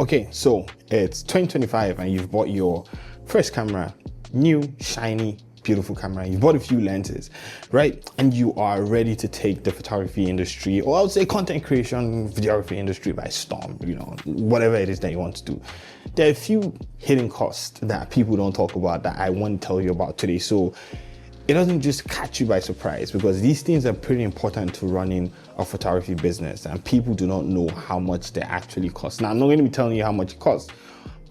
Okay, so it's 2025 and you've bought your first camera, new, shiny, beautiful camera. You bought a few lenses, right? And you are ready to take the photography industry, or I would say content creation, videography industry by storm, whatever it is that you want to do. There are a few hidden costs that people don't talk about that I want to tell you about today. So it doesn't just catch you by surprise, because these things are pretty important to running a photography business and people do not know how much they actually cost. Now, I'm not going to be telling you how much it costs,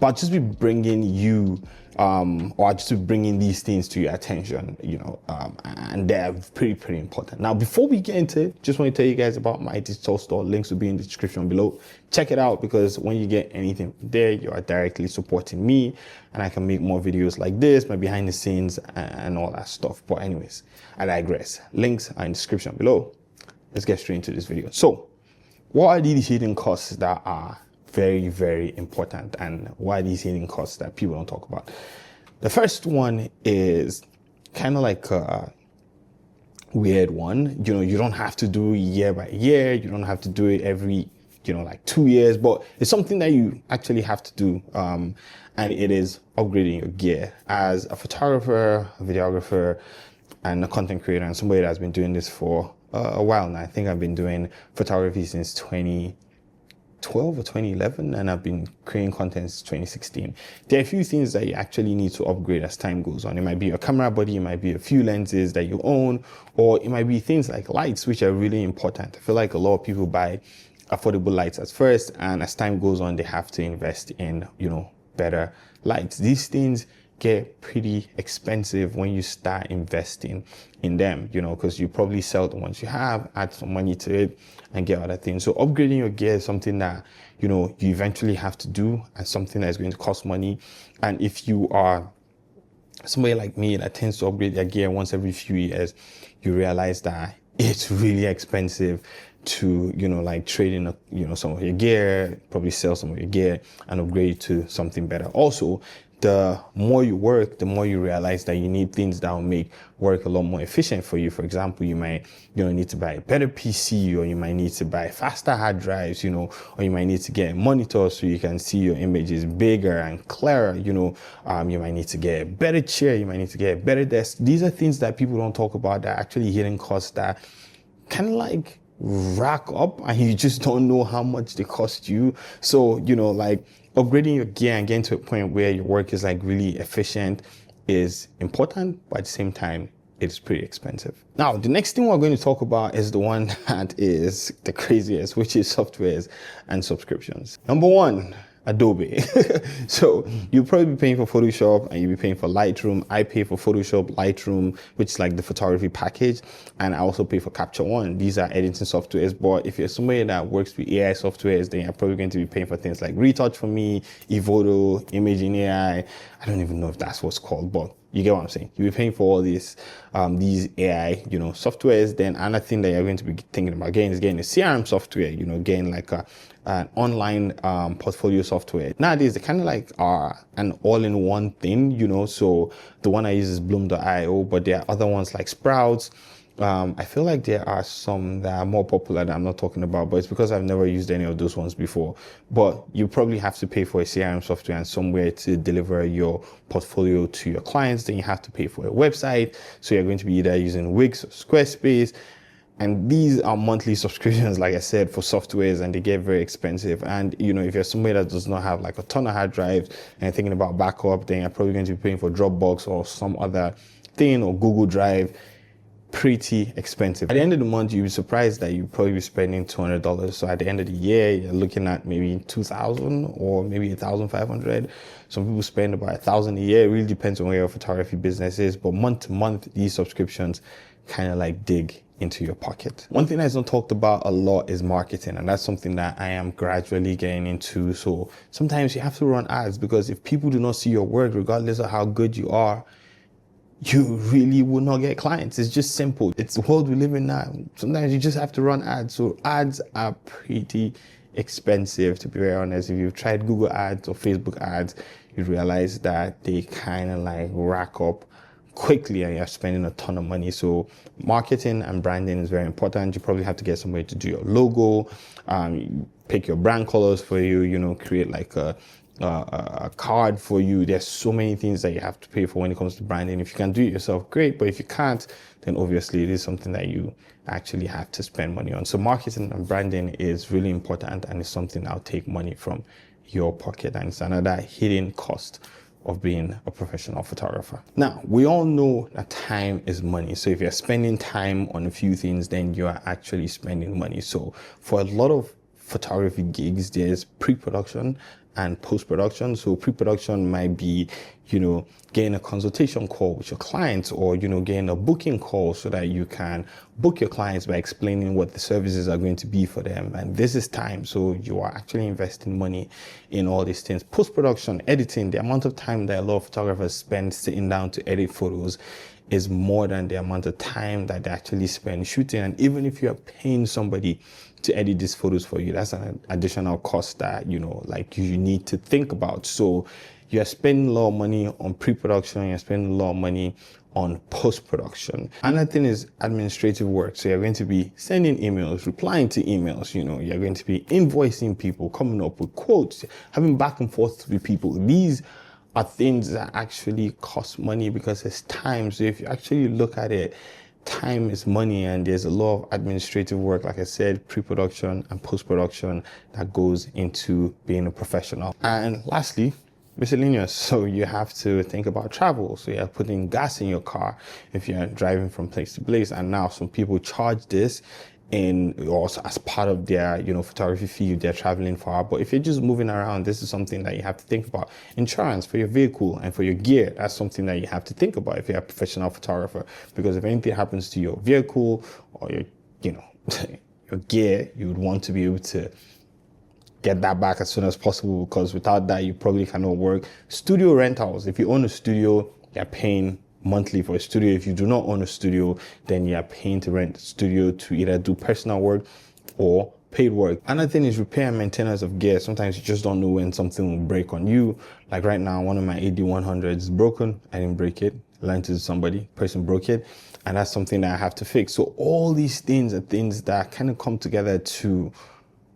but I'll just be bringing you or I'll just be bringing these things to your attention, and they're pretty important. Now, before we get into it, just want to tell you guys about my digital store. Links will be in the description below. Check it out, because when you get anything there, you are directly supporting me and I can make more videos like this, my behind the scenes and all that stuff. But anyways, I digress. Links are in the description below. Let's get straight into this video. So what are these hidden costs that are very important, and why are these hidden costs that people don't talk about? The first one is kind of like a weird one. You don't have to do it year by year. You don't have to do it every, like 2 years, but it's something that you actually have to do. And it is upgrading your gear. As a photographer, a videographer, and a content creator, and somebody that's been doing this for a while now. I think I've been doing photography since 2012 or 2011, and I've been creating content since 2016. There are a few things that you actually need to upgrade as time goes on. It might be your camera body, it might be a few lenses that you own, or it might be things like lights, which are really important. I feel like a lot of people buy affordable lights at first, and as time goes on, they have to invest in, better lights. These things get pretty expensive when you start investing in them, because you probably sell the ones you have, add some money to it, and get other things. So upgrading your gear is something that, you eventually have to do, and something that is going to cost money. And if you are somebody like me that tends to upgrade their gear once every few years, you realize that it's really expensive to, like trade in, some of your gear, probably sell some of your gear and upgrade to something better. Also, the more you work, the more you realize that you need things that will make work a lot more efficient for you. For example, you might, need to buy a better PC, or you might need to buy faster hard drives, or you might need to get a monitor so you can see your images bigger and clearer, you might need to get a better chair, you might need to get a better desk. These are things that people don't talk about that are actually hidden costs that kind of like rack up, and you just don't know how much they cost you. So, like upgrading your gear and getting to a point where your work is like really efficient is important, but at the same time, it's pretty expensive. Now, the next thing we're going to talk about is the one that is the craziest, which is softwares and subscriptions. Number one, Adobe. So you'll probably be paying for Photoshop and you'll be paying for Lightroom. I pay for Photoshop, Lightroom, which is like the photography package, and I also pay for Capture One. These are editing softwares, but if you're somebody that works with AI softwares, then you're probably going to be paying for things like Retouch for me, Evoto, Imaging AI. I don't even know if that's what's called, but you get what I'm saying. You'll be paying for all these AI, softwares. Then another thing that you're going to be thinking about getting is getting a CRM software, getting like an online portfolio software. Nowadays, they kind of like are an all-in-one thing, so the one I use is Bloom.io, but there are other ones like Sprouts. I feel like there are some that are more popular that I'm not talking about, but it's because I've never used any of those ones before. But you probably have to pay for a CRM software and somewhere to deliver your portfolio to your clients. Then you have to pay for a website. So you're going to be either using Wix or Squarespace. And these are monthly subscriptions, like I said, for softwares, and they get very expensive. And, if you're somebody that does not have like a ton of hard drives and thinking about backup, then you're probably going to be paying for Dropbox or some other thing, or Google Drive. Pretty expensive. At the end of the month, you'll be surprised that you'll probably be spending $200. So at the end of the year, you're looking at maybe 2,000 or maybe 1,500. Some people spend about 1,000 a year. It really depends on where your photography business is. But month to month, these subscriptions kind of like dig into your pocket. One thing that's not talked about a lot is marketing, and that's something that I am gradually getting into. So sometimes you have to run ads, because if people do not see your work, regardless of how good you are, you really will not get clients. It's just simple. It's the world we live in now. Sometimes you just have to run ads. So ads are pretty expensive, to be very honest. If you've tried Google ads or Facebook ads, you realize that they kind of like rack up quickly and you're spending a ton of money. So marketing and branding is very important. You probably have to get somebody to do your logo. pick your brand colors for you, you know, create like a card for you. There's so many things that you have to pay for when it comes to branding. If you can do it yourself, great. But if you can't, then obviously it is something that you actually have to spend money on. So marketing and branding is really important, and it's something that'll take money from your pocket, and it's another hidden cost of being a professional photographer. Now, we all know that time is money. So if you're spending time on a few things, then you are actually spending money. So for a lot of photography gigs, there's pre-production and post-production. So pre-production might be, you know, getting a consultation call with your clients, or, you know, getting a booking call so that you can book your clients by explaining what the services are going to be for them. And this is time. So you are actually investing money in all these things. Post-production, editing, the amount of time that a lot of photographers spend sitting down to edit photos is more than the amount of time that they actually spend shooting. And even if you're paying somebody to edit these photos for you, that's an additional cost that, you know, like you need to think about. So you're spending a lot of money on pre-production, you're spending a lot of money on post-production. Another thing is administrative work. So you're going to be sending emails, replying to emails, you know, you're going to be invoicing people, coming up with quotes, having back and forth with people. These are things that actually cost money because it's time. So if you actually look at it, time is money, and there's a lot of administrative work, like I said, pre-production and post-production, that goes into being a professional. And lastly, miscellaneous. So you have to think about travel. So you're putting gas in your car if you're driving from place to place. And now some people charge this also as part of their, you know, photography fee if they're traveling far. But if you're just moving around, this is something that you have to think about. Insurance for your vehicle and for your gear, that's something that you have to think about if you're a professional photographer, because if anything happens to your vehicle or your, you know, your gear, you would want to be able to get that back as soon as possible, because without that, you probably cannot work. Studio rentals, if you own a studio, you're paying monthly for a studio. If you do not own a studio, then you are paying to rent a studio to either do personal work or paid work. Another thing is repair and maintenance of gear. Sometimes you just don't know when something will break on you. Like right now, one of my AD100s is broken. I didn't break it. I lent it to somebody, person broke it, and that's something that I have to fix. So all these things are things that kind of come together to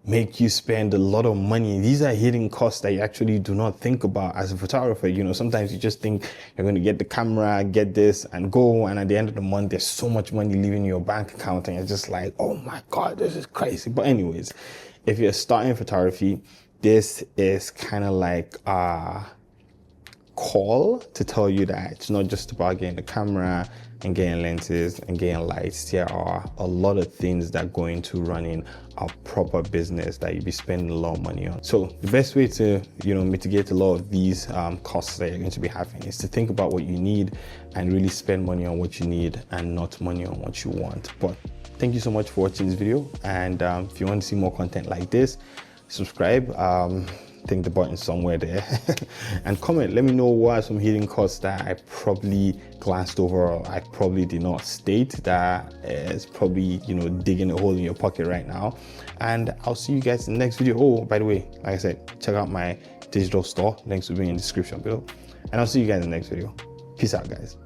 make you spend a lot of money. These are hidden costs that you actually do not think about as a photographer. You know, sometimes you just think you're going to get the camera, get this and go. And at the end of the month, there's so much money leaving your bank account and you're just like, oh my God, this is crazy. But anyways, if you're starting photography, this is kind of like a call to tell you that it's not just about getting the camera and getting lenses and getting lights. There are a lot of things that go into running a proper business that you'll be spending a lot of money on. So the best way to, you know, mitigate a lot of these costs that you're going to be having is to think about what you need and really spend money on what you need and not money on what you want. But thank you so much for watching this video. And if you want to see more content like this, subscribe. I think the button somewhere there and comment. Let me know what are some hidden costs that I probably glanced over or I probably did not state that is probably, you know, digging a hole in your pocket right now. And I'll see you guys in the next video. Oh, by the way, like I said, check out my digital store. Links will be in the description below. And I'll see you guys in the next video. Peace out, guys.